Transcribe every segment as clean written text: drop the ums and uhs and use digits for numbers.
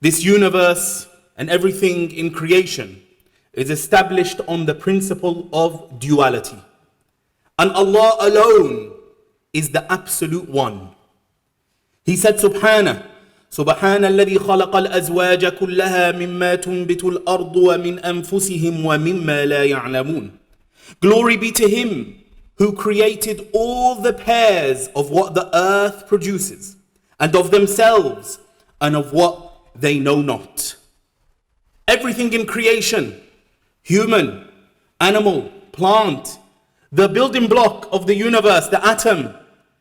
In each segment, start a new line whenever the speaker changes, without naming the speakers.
This universe and everything in creation is established on the principle of duality. And Allah alone is the absolute one. He said, Subhana الذي خلق الأزواج كلها مما تنبت الأرض ومن أنفسهم ومما لا يعلمون. Glory be to Him who created all the pairs of what the earth produces, and of themselves, and of what they know not. Everything in creation, human, animal, plant, the building block of the universe, the atom,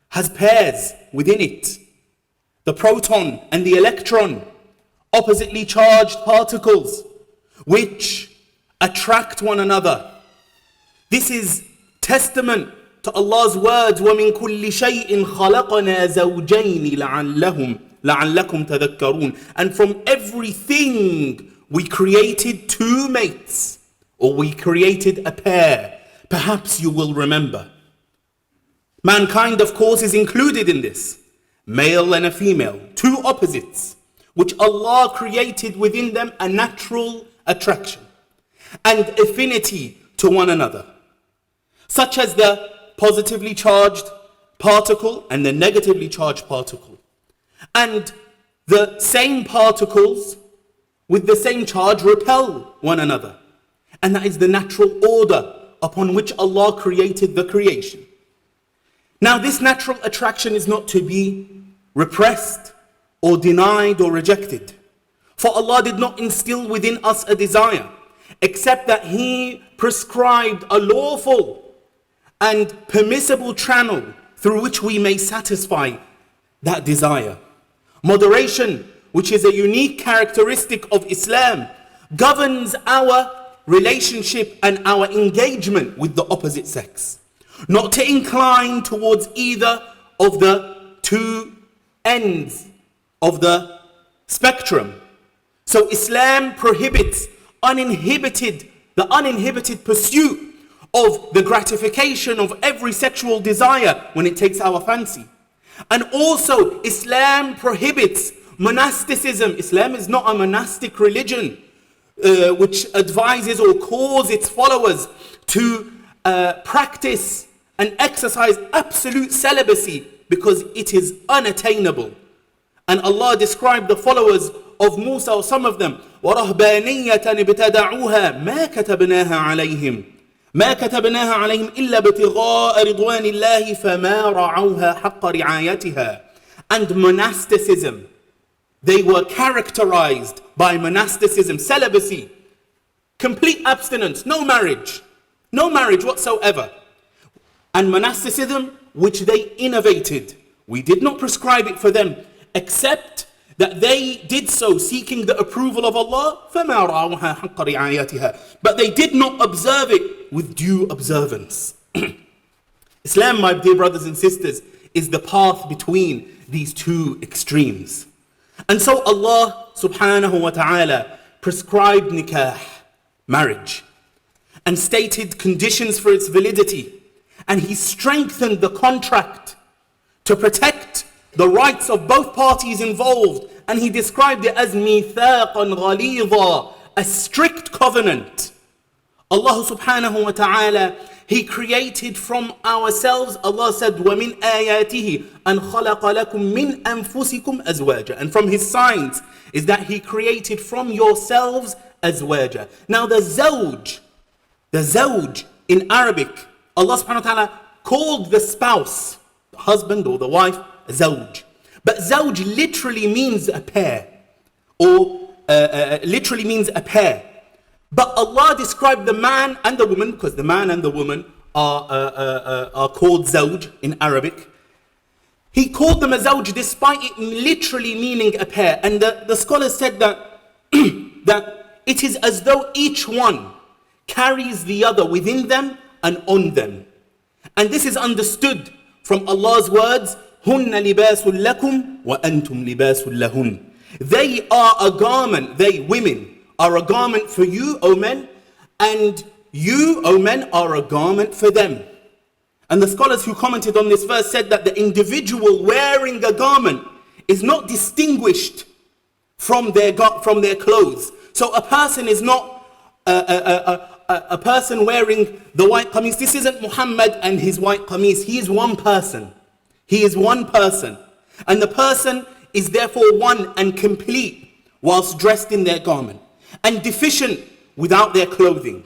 has pairs within it. The proton and the electron, oppositely charged particles, which attract one another. This is testament to Allah's words, وَمِن كُلِّ شَيْءٍ خَلَقْنَا زَوْجَيْنِ لَعَلَّكُمْ تَذَكَّرُونَ. And from everything we created two mates, or we created a pair. Perhaps you will remember. Mankind, of course, is included in this. Male and a female, two opposites, which Allah created within them a natural attraction and affinity to one another, such as the positively charged particle and the negatively charged particle. And the same particles with the same charge repel one another. And that is the natural order upon which Allah created the creation. Now, this natural attraction is not to be repressed or denied or rejected. For Allah did not instill within us a desire, except that He prescribed a lawful and permissible channel through which we may satisfy that desire. Moderation, which is a unique characteristic of Islam, governs our relationship and our engagement with the opposite sex. Not to incline towards either of the two ends of the spectrum. So Islam prohibits the uninhibited pursuit of the gratification of every sexual desire when it takes our fancy. And also Islam prohibits monasticism. Islam is not a monastic religion which advises or calls its followers to practice and exercise absolute celibacy, because it is unattainable. And Allah described the followers of Musa, or some of them, وَرَهْبَانِيَّةً ابْتَدَعُوهَا مَا كَتَبْنَاهَا عَلَيْهِمْ إِلَّا ابْتِغَاءَ رِضْوَانِ اللَّهِ فَمَا رَعَوْهَا حَقَّ رِعَايَتِهَا. And monasticism, they were characterized by monasticism, celibacy, complete abstinence, no marriage whatsoever. And monasticism, which they innovated, we did not prescribe it for them, except that they did so seeking the approval of Allah. فَمَا رَعَوْهَا حَقَّ رِعَايَتِهَا. But they did not observe it with due observance. Islam, my dear brothers and sisters, is the path between these two extremes. And so Allah subhanahu wa ta'ala prescribed nikah, marriage, and stated conditions for its validity. And He strengthened the contract to protect the rights of both parties involved. And He described it as مِيثَاقًا غَلِيظًا, a strict covenant. Allah subhanahu wa ta'ala, He created from ourselves, Allah said, وَمِنْ آيَاتِهِ أَنْ خَلَقَ لَكُم مِّنْ أَنفُسِكُمْ أَزْوَاجًا. And from His signs is that He created from yourselves azwaja. Now the zawj in Arabic, Allah subhanahu wa ta'ala called the spouse, the husband or the wife, zawj. But zawj literally means a pair, or literally means a pair. But Allah described the man and the woman, because the man and the woman are called zawj in Arabic. He called them a zawj despite it literally meaning a pair. And the scholars said that, that it is as though each one carries the other within them and on them. And this is understood from Allah's words, هُنَّ لِبَاسٌ لَكُمْ وَأَنْتُمْ لِبَاسٌ لَهُنْ. They are a garment, they, women, are a garment for you, O men, and you, O men, are a garment for them. And the scholars who commented on this verse said that the individual wearing a garment is not distinguished from their clothes. So a person is not a person wearing the white qamis. This isn't Muhammad and his white qamis. He is one person. He is one person. And the person is therefore one and complete whilst dressed in their garment, and deficient without their clothing.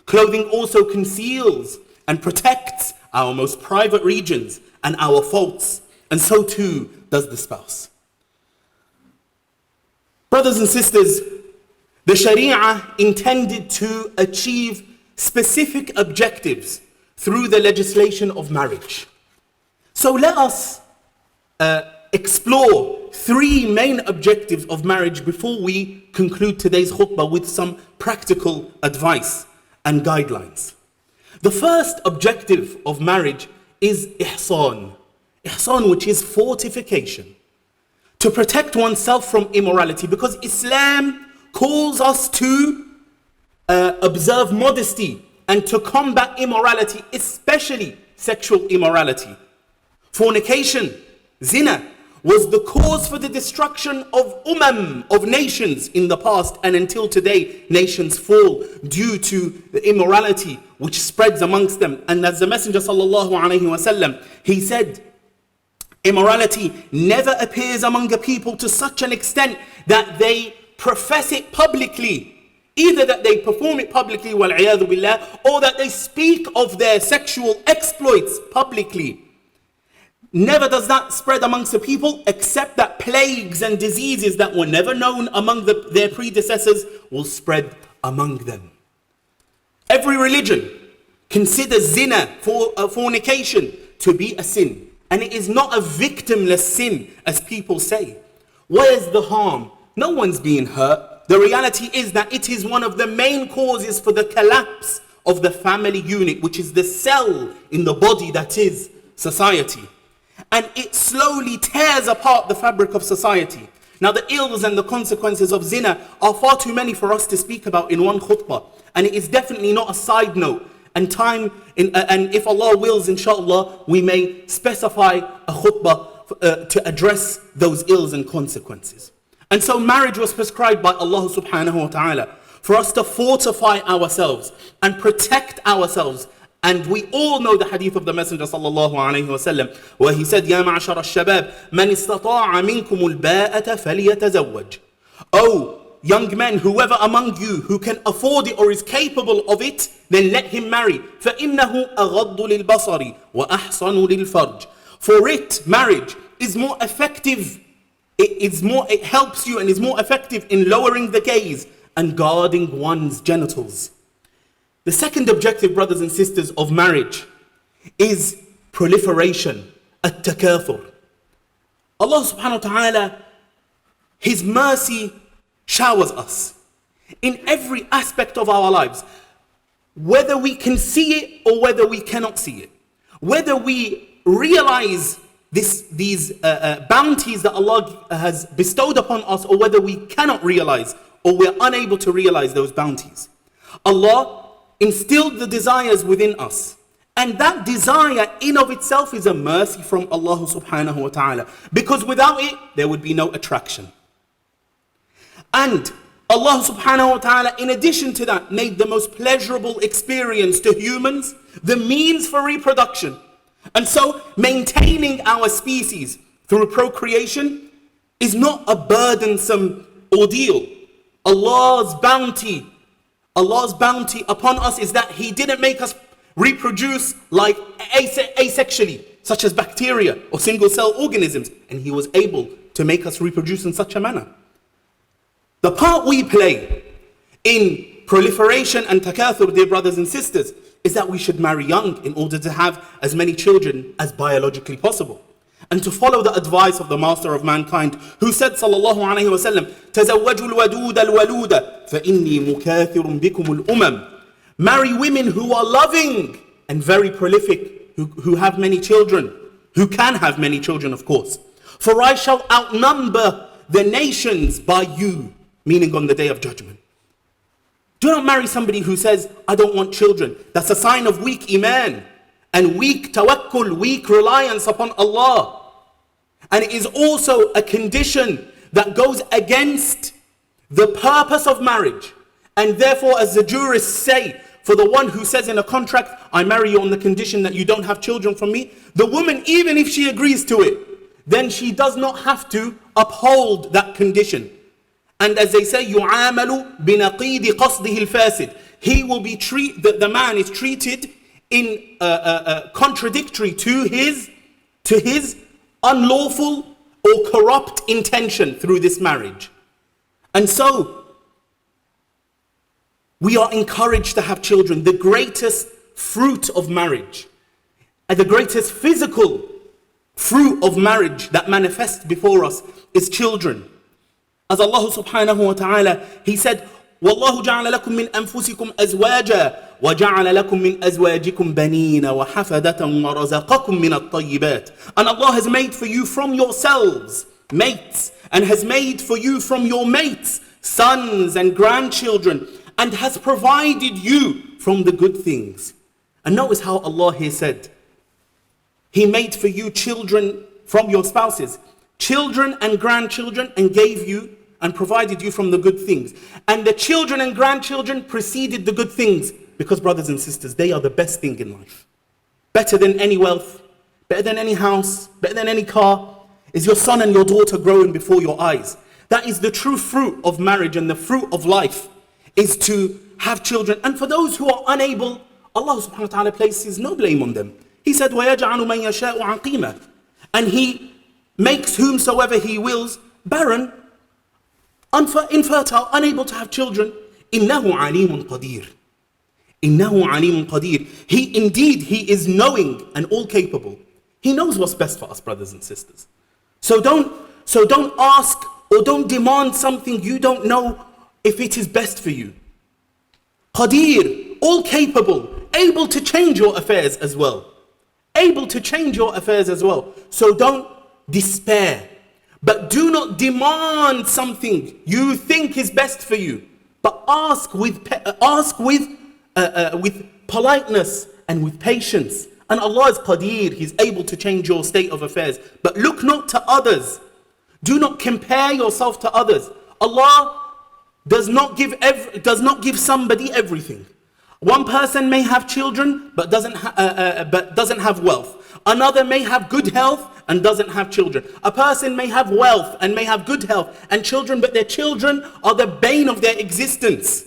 Clothing also conceals and protects our most private regions and our faults, and so too does the spouse. Brothers and sisters, the Sharia intended to achieve specific objectives through the legislation of marriage. So let us explore three main objectives of marriage before we conclude today's khutbah with some practical advice and guidelines. The first objective of marriage is ihsan. Ihsan, which is fortification. To protect oneself from immorality, because Islam calls us to observe modesty and to combat immorality, especially sexual immorality. Fornication, zina, was the cause for the destruction of of nations in the past, and until today nations fall due to the immorality which spreads amongst them. And as the Messenger sallallahu alaihi wasallam, he said, immorality never appears among a people to such an extent that they profess it publicly, either that they perform it publicly, wal-'iyadhu billah, or that they speak of their sexual exploits publicly. Never does that spread amongst the people, except that plagues and diseases that were never known among their predecessors will spread among them. Every religion considers zina, fornication, to be a sin. And it is not a victimless sin, as people say. Where's the harm? No one's being hurt. The reality is that it is one of the main causes for the collapse of the family unit, which is the cell in the body that is society. And it slowly tears apart the fabric of society. Now, the ills and the consequences of zina are far too many for us to speak about in one khutbah. And it is definitely not a side note. And and if Allah wills, inshallah, we may specify a khutbah to address those ills and consequences. And so marriage was prescribed by Allah subhanahu wa ta'ala for us to fortify ourselves and protect ourselves. And we all know the hadith of the Messenger sallallahu alayhi wa sallam, where he said, "Ya ma'ashar al-shabab, man istata'a minkum al-ba'ata falyatazawwaj." Oh, young men, whoever among you who can afford it or is capable of it, then let him marry. فَإِنَّهُ أَغَضُّ لِلْبَصَرِ وَأَحْصَنُ لِلْفَرْجِ. For it, marriage, is more effective. It helps you and is more effective in lowering the gaze and guarding one's genitals. The second objective, brothers and sisters, of marriage is proliferation, at-takathur. Allah subhanahu wa ta'ala, His mercy showers us in every aspect of our lives, whether we can see it or whether we cannot see it, whether we realize these bounties that Allah has bestowed upon us or whether we cannot realize or we're unable to realize those bounties. Allah instilled the desires within us, and that desire in of itself is a mercy from Allah subhanahu wa ta'ala, because without it there would be no attraction. And Allah subhanahu wa ta'ala, in addition to that, made the most pleasurable experience to humans the means for reproduction. And so maintaining our species through procreation is not a burdensome ordeal. Allah's bounty upon us is that He didn't make us reproduce like asexually, such as bacteria or single cell organisms, and He was able to make us reproduce in such a manner. The part we play in proliferation and takathur, dear brothers and sisters, is that we should marry young in order to have as many children as biologically possible, and to follow the advice of the Master of Mankind, who said, sallallahu alayhi wa sallam, تَزَوَّجُوا الْوَدُودَ الْوَلُودَ فَإِنِّي مُكَاثِرٌ بِكُمُ الْأُمَمِ. Marry women who are loving and very prolific, who have many children, who can have many children, of course. For I shall outnumber the nations by you, meaning on the day of judgment. Do not marry somebody who says, I don't want children. That's a sign of weak iman and weak tawakkul, weak reliance upon Allah. And it is also a condition that goes against the purpose of marriage. And therefore, as the jurists say, for the one who says in a contract, I marry you on the condition that you don't have children from me, the woman, even if she agrees to it, then she does not have to uphold that condition. And as they say, يُعَامَلُ بِنَقِيدِ قَصْدِهِ الْفَاسِدِ. He will be the man is treated in contradictory to his unlawful or corrupt intention through this marriage. And so, we are encouraged to have children. The greatest fruit of marriage, and the greatest physical fruit of marriage that manifests before us is children. As Allah subhanahu wa ta'ala, He said, وَاللَّهُ جَعَلَ لَكُم مِّنْ أَنفُسِكُمْ أَزْوَاجًا وَجَعَلَ لَكُم مِّنْ أَزْوَاجِكُمْ بَنِينَ وَحَفَدَةً وَرَزَقَكُم مِّنَ الطَّيِّبَاتِ. And Allah has made for you from yourselves mates, and has made for you from your mates sons and grandchildren, and has provided you from the good things. And notice how Allah here said, He made for you children from your spouses, children and grandchildren, and gave you and provided you from the good things. And the children and grandchildren preceded the good things, because brothers and sisters, they are the best thing in life. Better than any wealth, better than any house, better than any car, is your son and your daughter growing before your eyes. That is the true fruit of marriage, and the fruit of life is to have children. And for those who are unable, Allah subhanahu wa ta'ala places no blame on them. He said, وَيَجْعَلُ مَنْ يَشَاءُ عَقِيمًا. And He makes whomsoever He wills barren, infertile, unable to have children. إِنَّهُ عَلِيمٌ قَدِيرٌ. إِنَّهُ عَلِيمٌ قَدِيرٌ. He is knowing and all capable. He knows what's best for us, brothers and sisters. So don't ask or don't demand something you don't know if it is best for you. Qadir, all capable, able to change your affairs as well. Able to change your affairs as well. So don't despair. But do not demand something you think is best for you. But ask with politeness and with patience. And Allah is Qadir, He's able to change your state of affairs. But look not to others. Do not compare yourself to others. Allah does not give somebody everything. One person may have children but doesn't have wealth. Another may have good health and doesn't have children. A person may have wealth and may have good health and children, but their children are the bane of their existence.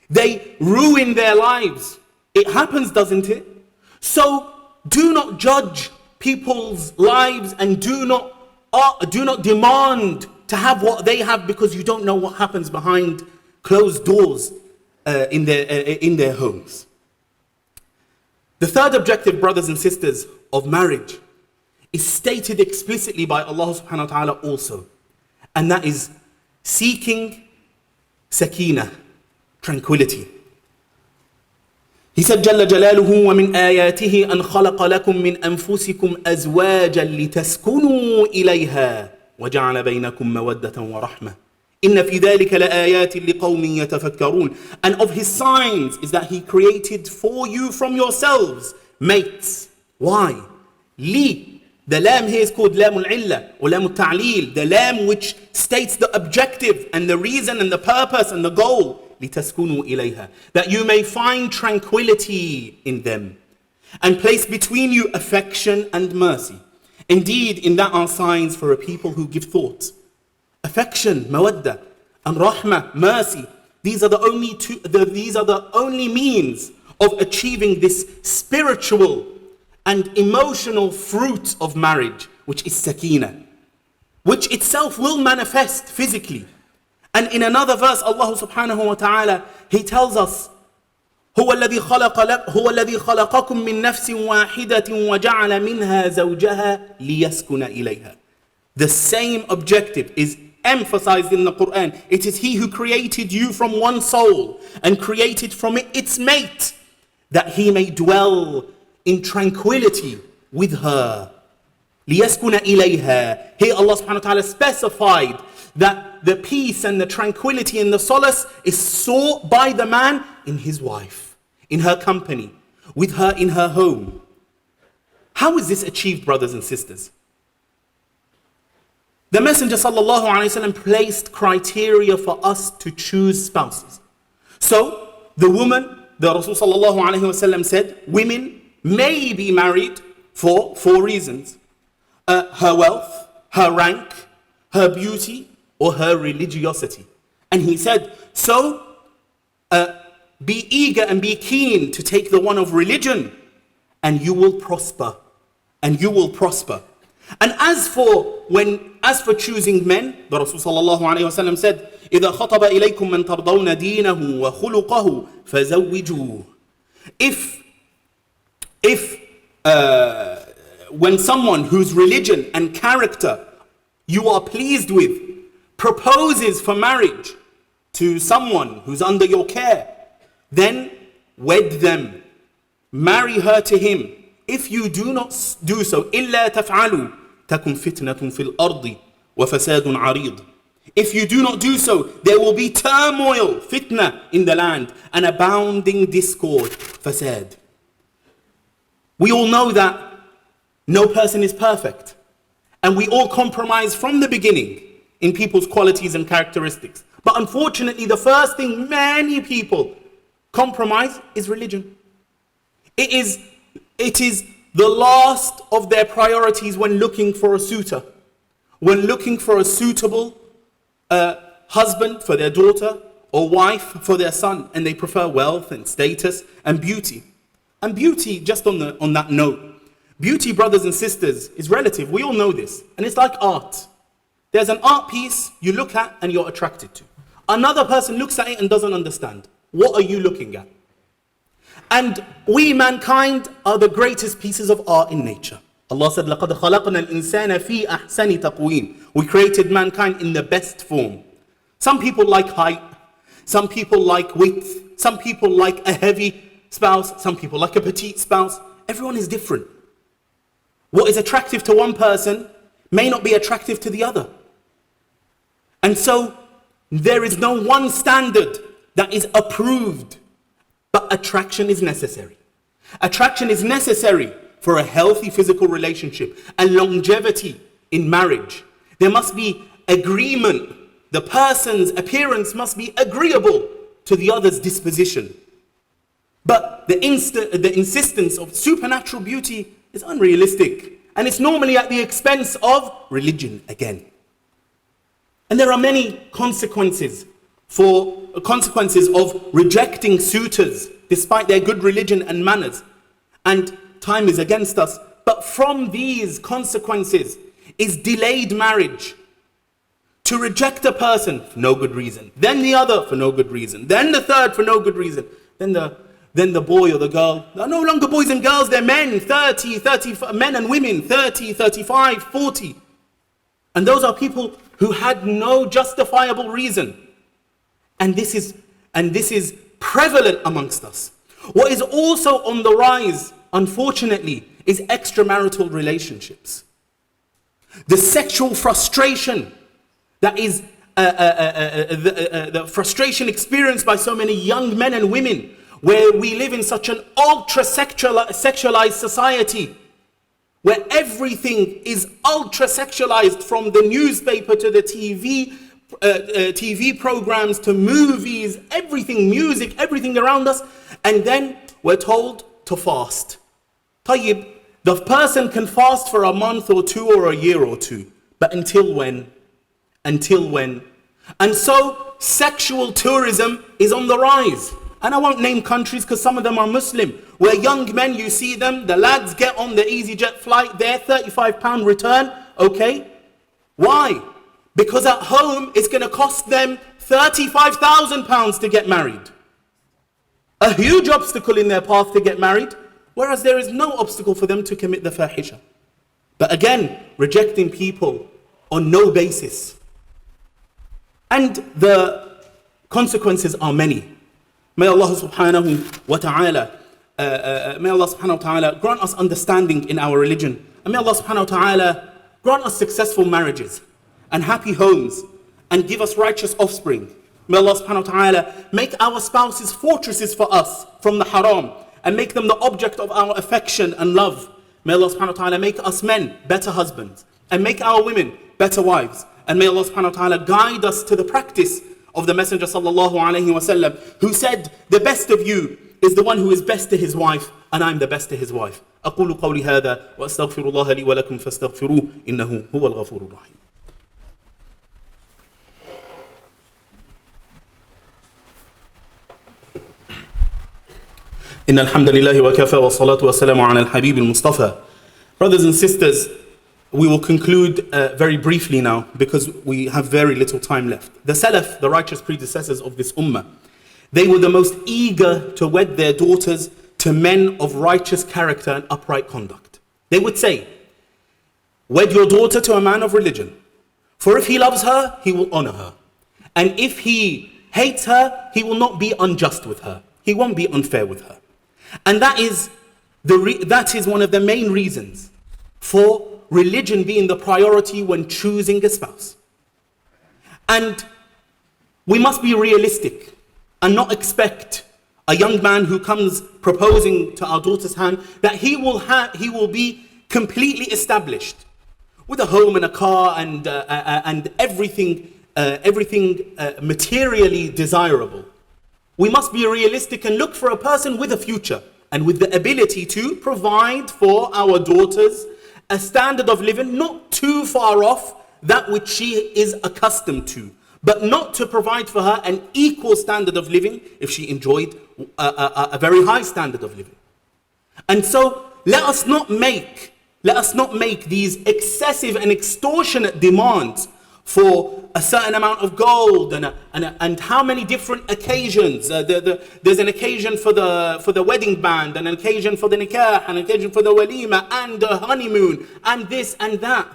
They ruin their lives. It happens, doesn't it? So do not judge people's lives, and do not demand to have what they have, because you don't know what happens behind closed doors in their homes. The third objective, brothers and sisters, of marriage is stated explicitly by Allah subhanahu wa ta'ala also. And that is seeking sakina, tranquility. He said, جل جلاله ومن آياته أن خلق لكم من أنفسكم أزواجا لتسكنوا إليها وجعل بينكم مودة ورحمة إن في ذلك لآيات لقوم يتفكرون. And of His signs is that He created for you from yourselves mates. Why? لي. The lam here is called lam al-illa or lam al-ta'lil. The lam which states the objective and the reason and the purpose and the goal. لِتَسْكُنُوا إِلَيْهَا. That you may find tranquility in them and place between you affection and mercy. Indeed, in that are signs for a people who give thought. Affection, mawadda, and rahmah, mercy. These are the only means of achieving this spiritual and emotional fruit of marriage, which is sakina, which itself will manifest physically. And in another verse, Allah subhanahu wa ta'ala, He tells us, هو الذي خلقكم من نفس واحدة وجعل منها زوجها ليسكن إليها. The same objective is emphasized in the Quran. It is He who created you from one soul and created from it its mate, that He may dwell in tranquility with her. ليسكن إليها. Here Allah subhanahu wa ta'ala specified that the peace and the tranquility and the solace is sought by the man in his wife, in her company, with her in her home. How is this achieved, brothers and sisters? The Messenger sallallahu alaihi wasallam placed criteria for us to choose spouses. So the Rasul sallallahu alaihi wasallam said, women may be married for 4 reasons: her wealth, her rank, her beauty, or her religiosity. And he said, so be eager and be keen to take the one of religion, and you will prosper. And you will prosper. And as for choosing men, the Rasul sallallahu alaihi wasallam said, إِذَا خَطَبَ إِلَيْكُم مَّن تَرْضَوْنَ دِينَهُ وَخُلُقَهُ فَزَوِّجُوهُ. If when someone whose religion and character you are pleased with proposes for marriage to someone who's under your care, then wed them, marry her to him. If you do not do so, إِلَّا تَفْعَلُوا تَكُنْ فِتْنَةٌ فِي الْأَرْضِ وَفَسَادٌ عَرِيضٌ. If you do not do so, there will be turmoil, fitna in the land, and abounding discord, fasad. We all know that no person is perfect, and we all compromise from the beginning in people's qualities and characteristics. But unfortunately, the first thing many people compromise is religion. It is the last of their priorities when looking for a suitor, when looking for a suitable husband for their daughter or wife for their son, and they prefer wealth and status and beauty. And beauty, just on that note, beauty, brothers and sisters, is relative. We all know this. And it's like art. There's an art piece you look at and you're attracted to. Another person looks at it and doesn't understand. What are you looking at? And we, mankind, are the greatest pieces of art in nature. Allah said, لَقَدْ خَلَقْنَا الْإِنسَانَ فِي أَحْسَنِ تَقْوِيمٍ. We created mankind in the best form. Some people like height. Some people like width. Some people like a heavy spouse. Some people like a petite spouse. Everyone is different. What is attractive to one person may not be attractive to the other. And so there is no one standard that is approved. But attraction is necessary. Attraction is necessary for a healthy physical relationship and longevity in marriage. There must be agreement. The person's appearance must be agreeable to the other's disposition. But the insistence of supernatural beauty is unrealistic. And it's normally at the expense of religion again. And there are many consequences of rejecting suitors despite their good religion and manners. And time is against us. But from these consequences is delayed marriage. To reject a person for no good reason, then the other for no good reason, then the third for no good reason, then the boy or the girl. They're no longer boys and girls, they're men, 30, men and women, 30, 35, 40. And those are people who had no justifiable reason. And this is prevalent amongst us. What is also on the rise, unfortunately, is extramarital relationships. The sexual frustration that is the frustration experienced by so many young men and women, where we live in such an ultra-sexualized society, where everything is ultra-sexualized, from the newspaper to the TV programs to movies, everything, music, everything around us. And then we're told to fast. Tayyib, the person can fast for a month or two or a year or two. But until when? Until when? And so sexual tourism is on the rise. And I won't name countries because some of them are Muslim, where young men, you see them, the lads get on the EasyJet flight there, £35 return, okay? Why? Because at home it's going to cost them £35,000 to get married. A huge obstacle in their path to get married, whereas there is no obstacle for them to commit the fahisha. But again, rejecting people on no basis. And the consequences are many. May Allah subhanahu wa ta'ala grant us understanding in our religion. And may Allah subhanahu wa ta'ala grant us successful marriages and happy homes and give us righteous offspring. May Allah subhanahu wa ta'ala make our spouses fortresses for us from the haram and make them the object of our affection and love. May Allah subhanahu wa ta'ala make us men better husbands and make our women better wives. And may Allah subhanahu wa ta'ala guide us to the practice of the Messenger sallallahu alayhi wa sallam, who said, the best of you is the one who is best to his wife, and I'm the best to his wife. أقول قولي هذا وأستغفر الله لي ولكم فاستغفروه إنه هو الغفور الرحيم. إن الحمد لله وكفى والصلاة والسلام على الحبيب المصطفى. Brothers and sisters, we will conclude very briefly now because we have very little time left. The Salaf, the righteous predecessors of this ummah, they were the most eager to wed their daughters to men of righteous character and upright conduct. They would say, wed your daughter to a man of religion, for if he loves her, he will honor her. And if he hates her, he will not be unjust with her. He won't be unfair with her. And that is one of the main reasons for religion being the priority when choosing a spouse. And we must be realistic and not expect a young man who comes proposing to our daughter's hand that he will be completely established with a home and a car and everything materially desirable. We must be realistic and look for a person with a future and with the ability to provide for our daughters a standard of living not too far off that which she is accustomed to, but not to provide for her an equal standard of living if she enjoyed a very high standard of living. And so let us not make these excessive and extortionate demands for a certain amount of gold and how many different occasions. There's an occasion for the wedding band, and an occasion for the nikah, an occasion for the walima and the honeymoon and this and that.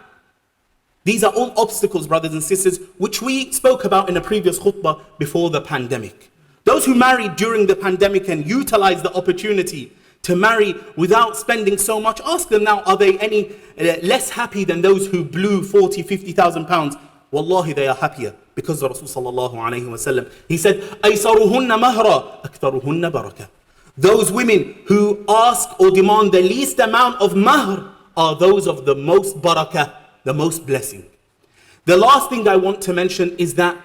These are all obstacles, brothers and sisters, which we spoke about in a previous khutbah before the pandemic. Those who married during the pandemic and utilized the opportunity to marry without spending so much, ask them now, are they any less happy than those who blew 40, 50,000 pounds? Wallahi, they are happier, because the Rasul sallallahu alayhi wa sallam, he said, أَيْسَرُهُنَّ مَهْرًا أَكْثَرُهُنَّ بَرَكَةً. Those women who ask or demand the least amount of mahr are those of the most barakah, the most blessing. The last thing I want to mention is that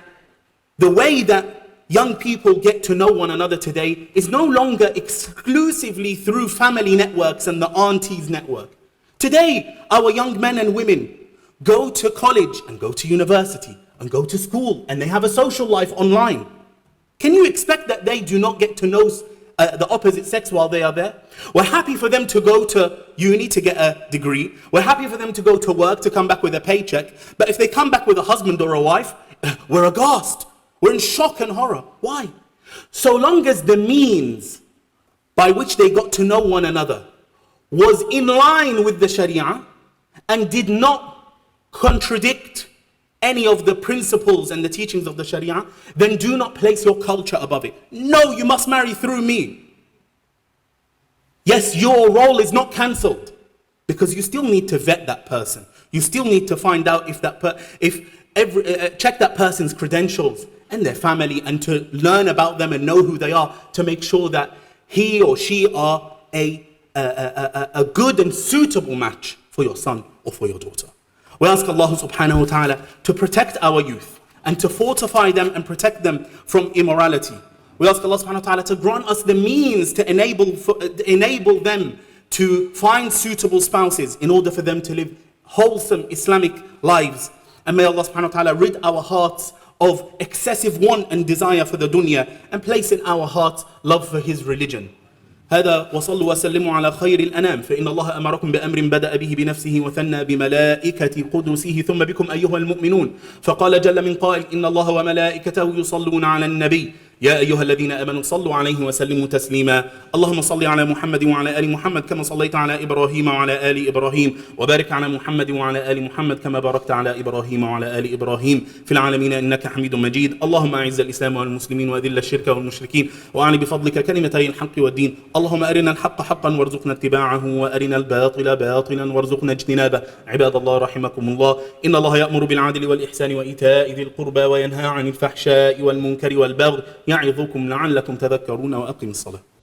the way that young people get to know one another today is no longer exclusively through family networks and the aunties network. Today, our young men and women go to college and go to university and go to school, and they have a social life online. Can you expect that they do not get to know the opposite sex while they are there? We're happy for them to go to uni to get a degree. We're happy for them to go to work to come back with a paycheck. But if they come back with a husband or a wife, we're aghast. We're in shock and horror. Why? So long as the means by which they got to know one another was in line with the Sharia and did not contradict any of the principles and the teachings of the Sharia, then do not place your culture above it. No, you must marry through me. Yes, your role is not cancelled, because you still need to vet that person. You still need to find out if check that person's credentials and their family, and to learn about them and know who they are, to make sure that he or she are a good and suitable match for your son or for your daughter. We ask Allah subhanahu wa ta'ala to protect our youth and to fortify them and protect them from immorality. We ask Allah subhanahu wa ta'ala to grant us the means to enable them to find suitable spouses in order for them to live wholesome Islamic lives. And may Allah subhanahu wa ta'ala rid our hearts of excessive want and desire for the dunya, and place in our hearts love for His religion. هذا وصلوا وسلموا على خير الأنام فإن الله أمركم بأمر بدأ به بنفسه وثنى بملائكة قدسه ثم بكم أيها المؤمنون فقال جل من قائل إن الله وملائكته يصلون على النبي يا أيها الذين آمنوا صلوا عليه وسلموا تسليما اللهم صل على محمد وعلى آل محمد كما صليت على إبراهيم وعلى آل إبراهيم وبارك على محمد وعلى آل محمد كما باركت على إبراهيم وعلى آل إبراهيم في العالمين إنك حميد مجيد اللهم أعز الإسلام والمسلمين وأذل الشرك والمشركين وأعلِ بفضلك كلمتي الحق والدين اللهم أرنا الحق حقا وارزقنا اتباعه وأرنا الباطل باطلا وارزقنا اجتنابه عباد الله رحمكم الله إن الله يأمر بالعدل والإحسان وإيتاء ذي القربى وينهى عن الفحشاء والمنكر والبغي يعظكم لعلكم تذكرون وأقم الصلاة